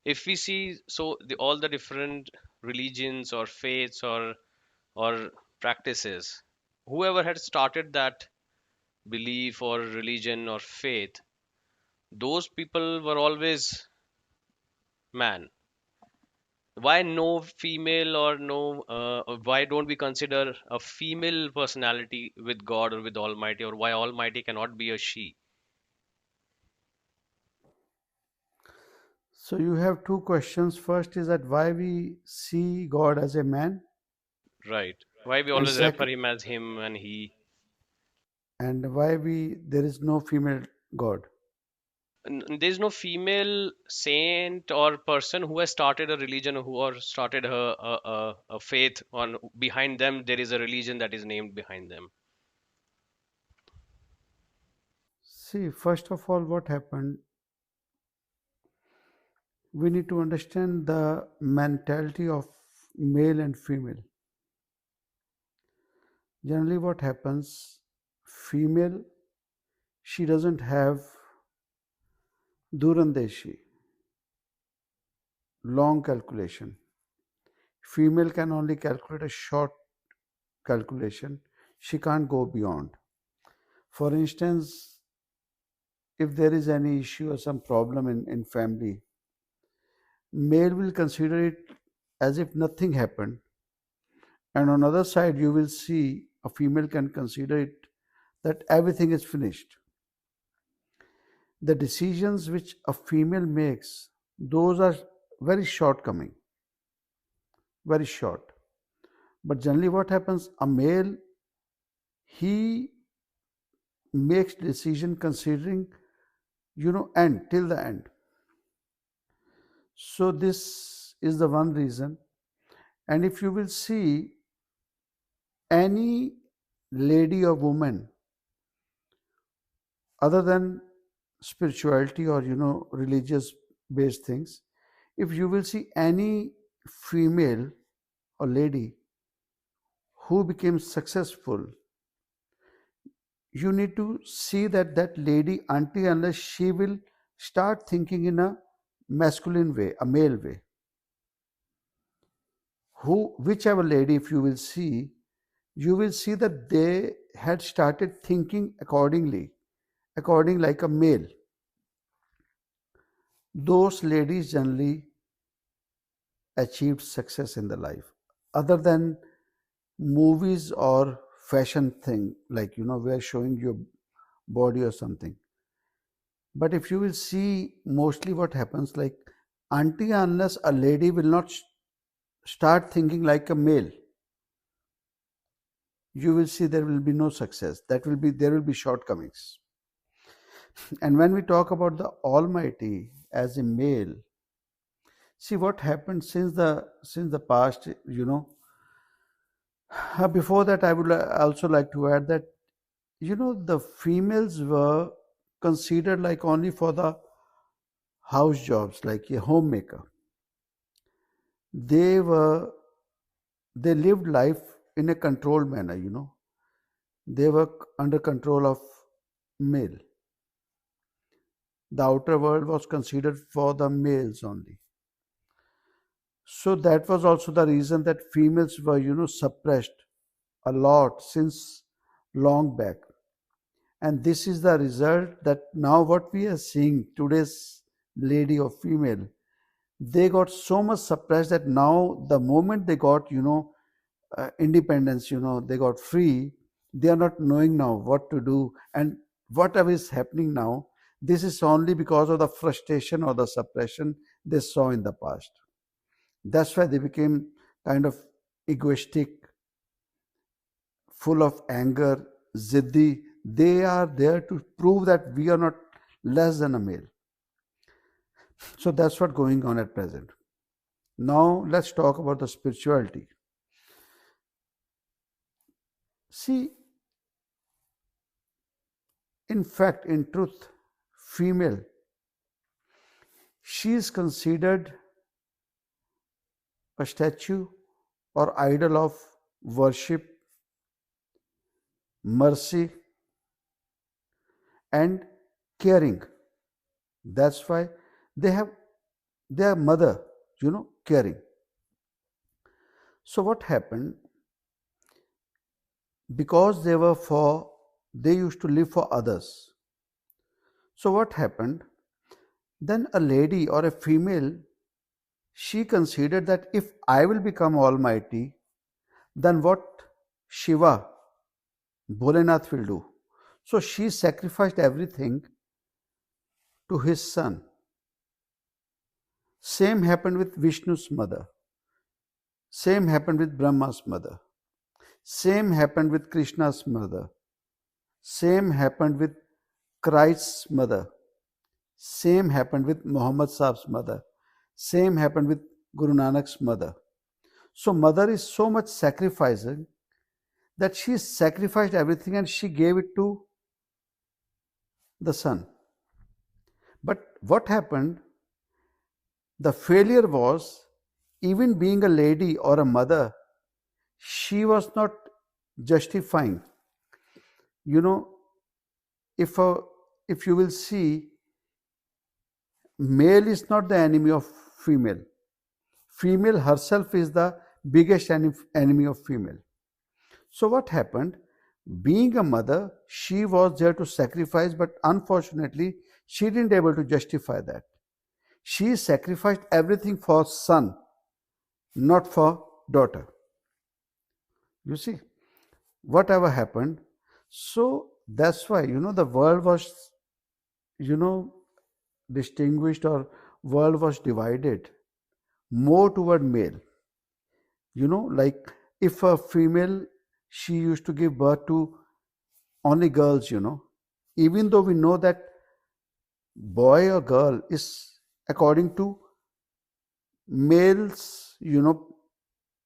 if we see, so all the different religions or faiths or practices, whoever had started that belief or religion or faith, those people were always man. Why no female, or no why don't we consider a female personality with God or with Almighty, or why Almighty cannot be a she? So you have two questions. First is that why we see God as a man, Right, why we and always refer second, him as him and he. and why we there is no female God. There's no female saint or person who has started a religion, who or started a faith on behind them there is a religion that is named behind them. See, first of all, what happened? We need to understand the mentality of male and female. Generally, what happens? Female, she doesn't have durandeshi, long calculation. Female can only calculate a short calculation. She can't go beyond. For instance, if there is any issue or some problem in family, male will consider it as if nothing happened, and on the other side you will see a female can consider it that everything is finished. The decisions which a female makes, those are very shortcoming, very short. But generally what happens, a male, he makes decision considering, end till the end. So this is the one reason. And if you will see any lady or woman other than spirituality or religious based things, if you will see any female or lady who became successful, you need to see that that lady, until unless she will start thinking in a masculine way, a male way, who whichever lady, if you will see, you will see that they had started thinking accordingly, according like a male. Those ladies generally achieved success in the life, other than movies or fashion thing, like we're showing your body or something. But if you will see, mostly what happens, like, until unless a lady will not start thinking like a male, you will see there will be no success. That will be there will be shortcomings. And when we talk about the Almighty as a male, see what happened since the past. Before that, I would also like to add that the females were considered like only for the house jobs, like a homemaker. They were they lived life in a controlled manner. They were under control of male. The outer world was considered for the males only. So that was also the reason that females were suppressed a lot since long back. And this is the result that now what we are seeing, today's lady or female, they got so much suppressed that now the moment they got independence, they got free, they are not knowing now what to do. And whatever is happening now, this is only because of the frustration or the suppression they saw in the past. That's why they became kind of egoistic, full of anger, ziddi. They are there to prove that we are not less than a male. So that's what going on at present. Now let's talk about the spirituality. See, in fact, in truth, female, she is considered a statue or idol of worship, mercy, and caring. That's why they have their mother, caring. So what happened? Because they used to live for others. So what happened? Then a lady or a female, she considered that if I will become almighty, then what Shiva, Bholenath will do. So she sacrificed everything to his son. Same happened with Vishnu's mother. Same happened with Brahma's mother. Same happened with Krishna's mother. Same happened with Christ's mother. Same happened with Muhammad Sahib's mother. Same happened with Guru Nanak's mother. So mother is so much sacrificing that she sacrificed everything and she gave it to the son. But what happened? The failure was, even being a lady or a mother, she was not justifying. You know, if a, if you will see, male is not the enemy of female. Female herself is the biggest enemy of female. So what happened? Being a mother, she was there to sacrifice, but unfortunately, she didn't able to justify that. She sacrificed everything for son, not for daughter. You see, whatever happened. So that's why, the world was, you know, distinguished, or world was divided more toward male. Like if a female, she used to give birth to only girls, even though we know that boy or girl is according to males,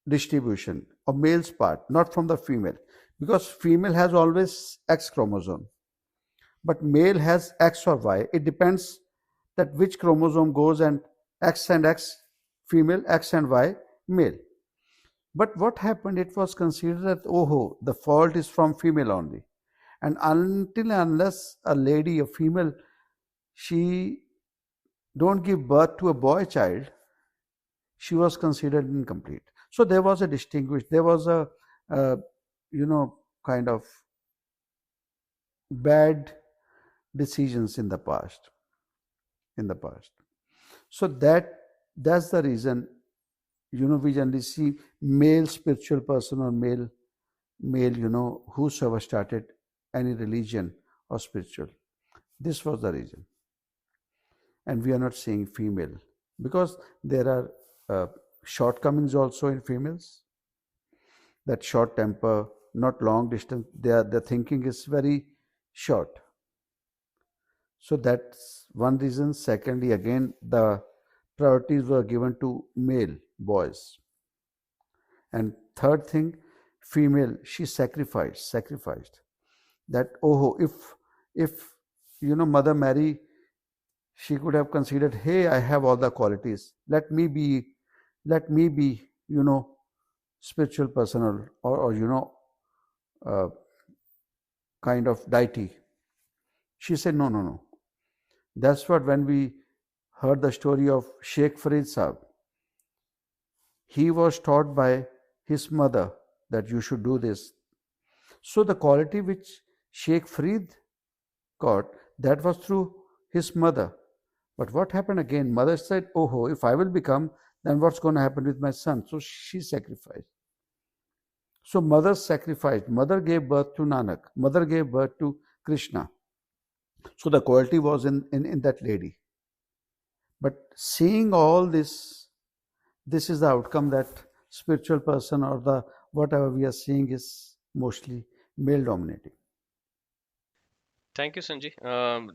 distribution or male's part, not from the female, because female has always X chromosome, but male has X or Y. It depends that which chromosome goes, and X female, X and Y male. But what happened? It was considered that, oh, the fault is from female only, and until and unless a lady, a female, she don't give birth to a boy child, she was considered incomplete. So there was a there was a kind of bad decisions in the past. So that's the reason, we generally see male spiritual person or male, whosoever started any religion or spiritual. This was the reason. And we are not seeing female, because there are shortcomings also in females, that short temper, not long distance, their thinking is very short. So that's one reason. Secondly, again, the priorities were given to male boys. And third thing, female, she sacrificed that, oh, if Mother Mary, she could have considered, hey, I have all the qualities, let me be spiritual person, or uh, kind of deity. She said, no, no, no. That's what, when we heard the story of Sheikh Farid Sahib, he was taught by his mother that you should do this. So the quality which Sheikh Farid got, that was through his mother. But what happened again? Mother said, oh, if I will become, then what's going to happen with my son? So she sacrificed. So mother sacrificed. Mother gave birth to Nanak. Mother gave birth to Krishna. So the quality was in that lady. But seeing all this is the outcome, that spiritual person, or the whatever we are seeing, is mostly male dominating. Thank you, Sanjay.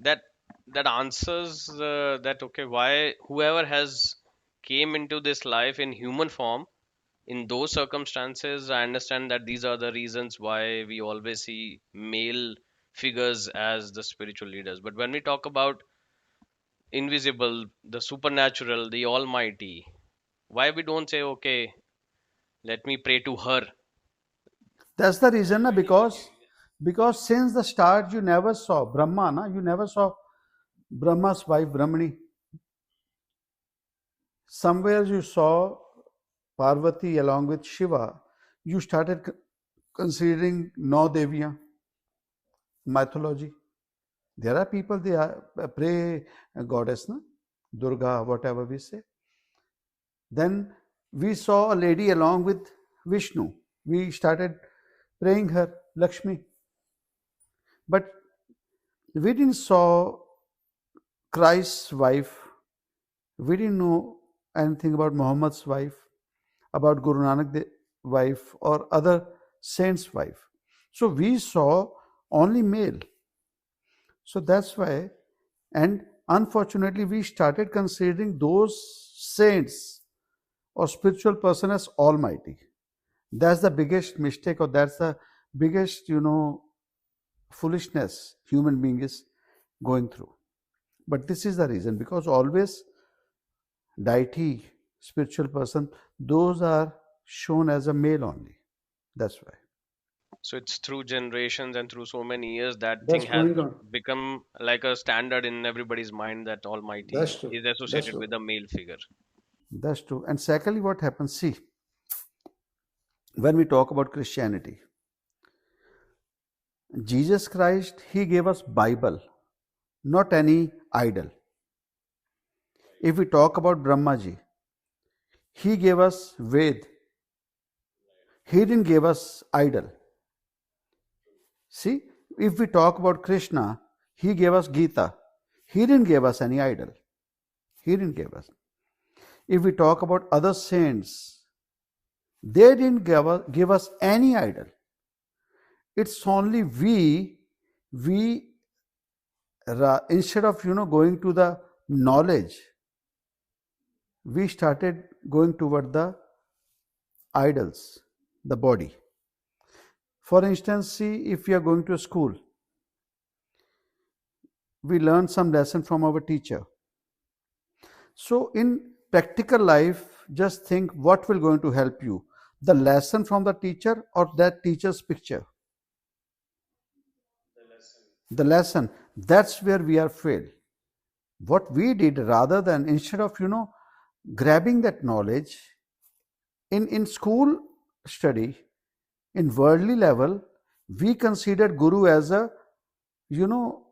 That answers that. Okay, why whoever has came into this life in human form in those circumstances, I understand that these are the reasons why we always see male figures as the spiritual leaders. But when we talk about invisible, the supernatural, the almighty, why we don't say, okay, let me pray to her? That's the reason, because since the start you never saw Brahma, you never saw Brahma's wife Brahmani. Somewhere you saw Parvati along with Shiva, you started considering no Deviya mythology. There are people they are, pray a goddess, na? Durga, whatever we say. Then we saw a lady along with Vishnu. We started praying her, Lakshmi. But we didn't saw Christ's wife. We didn't know anything about Muhammad's wife, about Guru Nanak's wife, or other saints' wife. So we saw only male. So that's why, and unfortunately, we started considering those saints or spiritual person as almighty. That's the biggest mistake, or that's the biggest, foolishness human being is going through. But this is the reason, because always deity, spiritual person, those are shown as a male only. That's why. So it's through generations and through so many years that thing That's has going on. become like a standard in everybody's mind that Almighty That's true. is That's associated true. with a male figure. That's true. And secondly, what happens? See, when we talk about Christianity, Jesus Christ, He gave us Bible, not any idol. If we talk about Brahmaji, He gave us Ved. He didn't give us idol. See, if we talk about Krishna, He gave us Gita. He didn't give us any idol. He didn't give us. If we talk about other saints, they didn't give us any idol. It's only we instead of going to the knowledge, we started going toward the idols, the body. For instance, see, if we are going to a school, we learn some lesson from our teacher. So in practical life, just think what will going to help you, the lesson from the teacher or that teacher's picture. The lesson, that's where we are failed. What we did, rather than instead of grabbing that knowledge in school study, in worldly level, we considered guru as a you know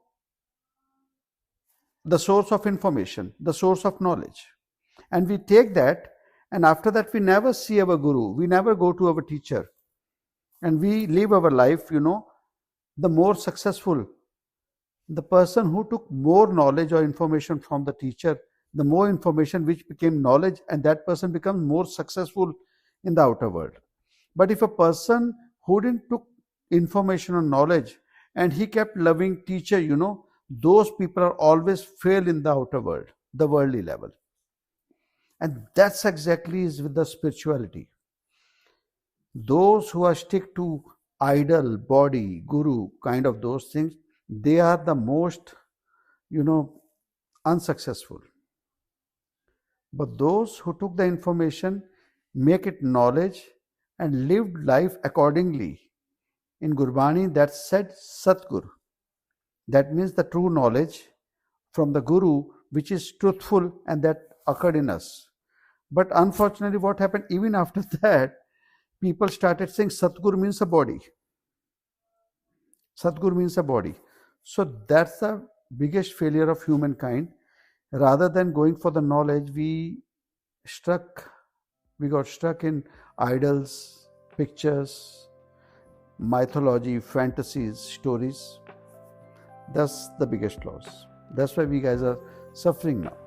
the source of information, the source of knowledge, and we take that, and after that we never see our guru, we never go to our teacher, and we live our life, the more successful, the person who took more knowledge or information from the teacher, the more information which became knowledge, and that person becomes more successful in the outer world. But if a person who didn't took information or knowledge and he kept loving teacher, those people are always fail in the outer world, the worldly level. And that's exactly is with the spirituality. Those who are stick to idol, body, guru, kind of those things, they are the most, unsuccessful. But those who took the information, make it knowledge, and lived life accordingly. In Gurbani, that said Satgur. That means the true knowledge from the Guru, which is truthful and that occurred in us. But unfortunately, what happened even after that, people started saying Satgur means a body. Satgur means a body. So that's the biggest failure of humankind. Rather than going for the knowledge, we got stuck in idols, pictures, mythology, fantasies, stories. That's the biggest loss. That's why we guys are suffering now.